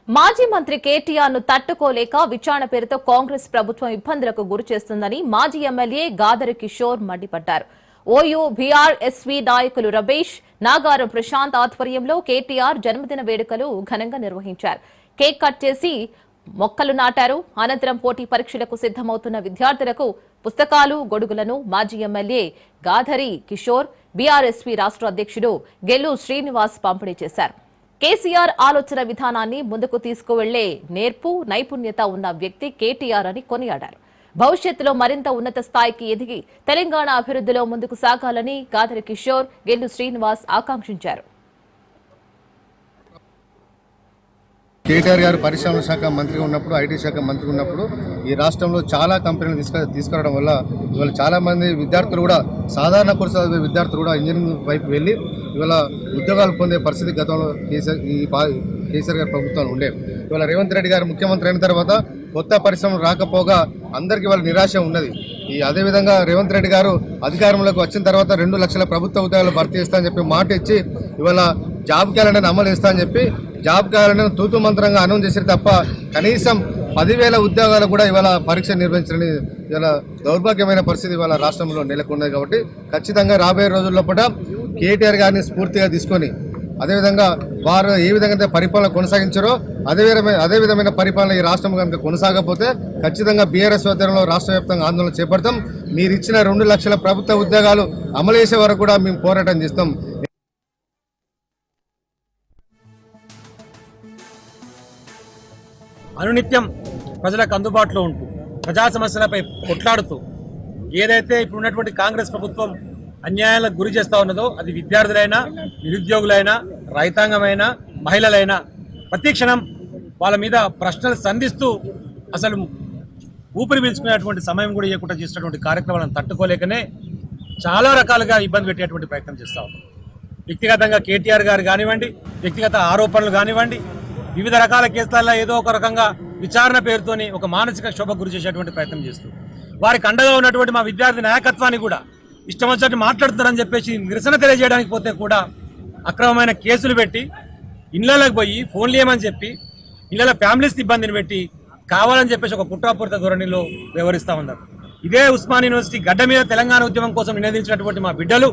మాజీ మంత్రి కేటీఆర్ ను తట్టుకోలేక విచారణ పేరుతో కాంగ్రెస్ ప్రభుత్వం ఇబ్బందులకు గురి చేస్తుందని మాజీ ఎమ్మెల్యే గాదరి కిషోర్ మండిపడ్డారు. ఓయూ బీఆర్ఎస్వీ నాయకులు రమేష్, నాగారం ప్రశాంత్ ఆధ్వర్యంలో కేటీఆర్ జన్మదిన వేడుకలు ఘనంగా నిర్వహించారు. కేక్ కట్ చేసి మొక్కలు నాటారు. అనంతరం పోటీ పరీక్షలకు సిద్దమవుతున్న విద్యార్థులకు పుస్తకాలు, గొడుగులను మాజీ ఎమ్మెల్యే గాదరి కిషోర్, బీఆర్ఎస్వీ రాష్ట్ర అధ్యక్షుడు గెల్లు శ్రీనివాస్ పంపిణీ చేశారు. కేసీఆర్ ఆలోచన విధానాన్ని ముందుకు తీసుకువెళ్లే నేర్పు, నైపుణ్యత ఉన్న వ్యక్తి కేటీఆర్ అని కొనియాడారు. భవిష్యత్తులో మరింత ఉన్నత స్థాయికి ఎదిగి తెలంగాణ అభివృద్ధిలో ముందుకు సాగాలని గాదరి కిషోర్, గెల్లు శ్రీనివాస్ ఆకాంక్షించారు. కేటీఆర్ గారు పరిశ్రమల శాఖ మంత్రిగా ఉన్నప్పుడు, ఐటీ శాఖ మంత్రిగా ఉన్నప్పుడు ఈ రాష్ట్రంలో చాలా కంపెనీలు తీసుకురావడం వల్ల ఇవాళ చాలామంది విద్యార్థులు కూడా, సాధారణ కోర్సు చదివే విద్యార్థులు కూడా ఇంజనీరింగ్ వైపు వెళ్ళి ఇవాళ ఉద్యోగాలు పొందే పరిస్థితి గతంలో కేసీఆర్ గారి ప్రభుత్వం ఉండే. ఇవాళ రేవంత్ రెడ్డి గారు ముఖ్యమంత్రి అయిన తర్వాత కొత్త పరిశ్రమలు రాకపోగా అందరికీ వాళ్ళ నిరాశ ఉన్నది. అదేవిధంగా రేవంత్ రెడ్డి గారు అధికారంలోకి వచ్చిన తర్వాత 2 లక్షల ప్రభుత్వ ఉద్యోగాలు భర్తీ చేస్తామని చెప్పి మాట ఇచ్చి ఇవాళ జాబ్ క్యాలెండర్ని అమలు చేస్తామని చెప్పి జాబ్ క్యాలెండర్ తూతు మంత్రంగా అనౌన్స్ చేశారు తప్ప కనీసం 10,000 ఉద్యోగాలు కూడా ఇవాళ పరీక్ష నిర్వహించని ఇవాళ దౌర్భాగ్యమైన పరిస్థితి ఇవాళ రాష్ట్రంలో నెలకొన్నది. కాబట్టి ఖచ్చితంగా రాబోయే రోజుల్లో కూడా కేటీఆర్ గారిని స్ఫూర్తిగా తీసుకొని అదేవిధంగా వారు ఏ విధంగా పరిపాలన కొనసాగించారో అదే విధమైన పరిపాలన ఈ రాష్ట్రం కనుక కొనసాగకపోతే ఖచ్చితంగా బీఆర్ఎస్ ఆధ్వర్యంలో రాష్ట్ర వ్యాప్తంగా ఆందోళన చేపడతాం. మీరు ఇచ్చిన 2 లక్షల ప్రభుత్వ ఉద్యోగాలు అమలు చేసే వరకు కూడా మేము పోరాటం చేస్తాం. అనునిత్యం ప్రజలకు అందుబాటులో ఉంటూ ప్రజా సమస్యలపై కొట్లాడుతూ ఏదైతే ఇప్పుడు ఉన్నటువంటి కాంగ్రెస్ ప్రభుత్వం అన్యాయాలకు గురి చేస్తూ ఉన్నదో అది విద్యార్థులైనా, నిరుద్యోగులైనా, రైతాంగమైనా, మహిళలైనా ప్రతి క్షణం వాళ్ళ మీద ప్రశ్నలు సంధిస్తూ అసలు ఊపిరి పీల్చుకునేటువంటి సమయం కూడా ఇవ్వకుండా చేసినటువంటి కార్యక్రమాలను తట్టుకోలేకనే చాలా రకాలుగా ఇబ్బంది పెట్టేటువంటి ప్రయత్నం చేస్తూ ఉన్నాం. వ్యక్తిగతంగా కేటీఆర్ గారు కానివ్వండి, వ్యక్తిగత ఆరోపణలు కానివ్వండి, వివిధ రకాల కేసులలో ఏదో ఒక రకంగా విచారణ పేరుతోని ఒక మానసిక క్షోభకు గురి చేసేటువంటి ప్రయత్నం చేస్తూ వారికి అండగా ఉన్నటువంటి మా విద్యార్థి నాయకత్వాన్ని కూడా ఇష్టం వచ్చినట్టు మాట్లాడుతారని చెప్పేసి నిరసన తెలియజేయడానికి పోతే కూడా అక్రమమైన కేసులు పెట్టి ఇళ్లలోకి పోయి ఫోన్లు చేయమని చెప్పి ఇళ్ల ఫ్యామిలీస్ ఇబ్బందిని పెట్టి కావాలని చెప్పేసి ఒక కుట్రాపూరిత ధోరణిలో వ్యవహరిస్తూ ఉన్నారు. ఇదే ఉస్మాన్ యూనివర్సిటీ గడ్డ మీద తెలంగాణ ఉద్యమం కోసం నినదించినటువంటి మా బిడ్డలు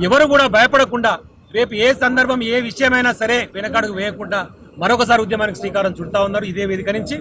ఎవరు కూడా భయపడకుండా రేపు ఏ సందర్భం ఏ విషయమైనా సరే వెనకడుగు వేయకుండా మరొకసారి ఉద్యమానికి శ్రీకారం చుడతా ఉన్నారు ఇదే వేదిక నుంచి.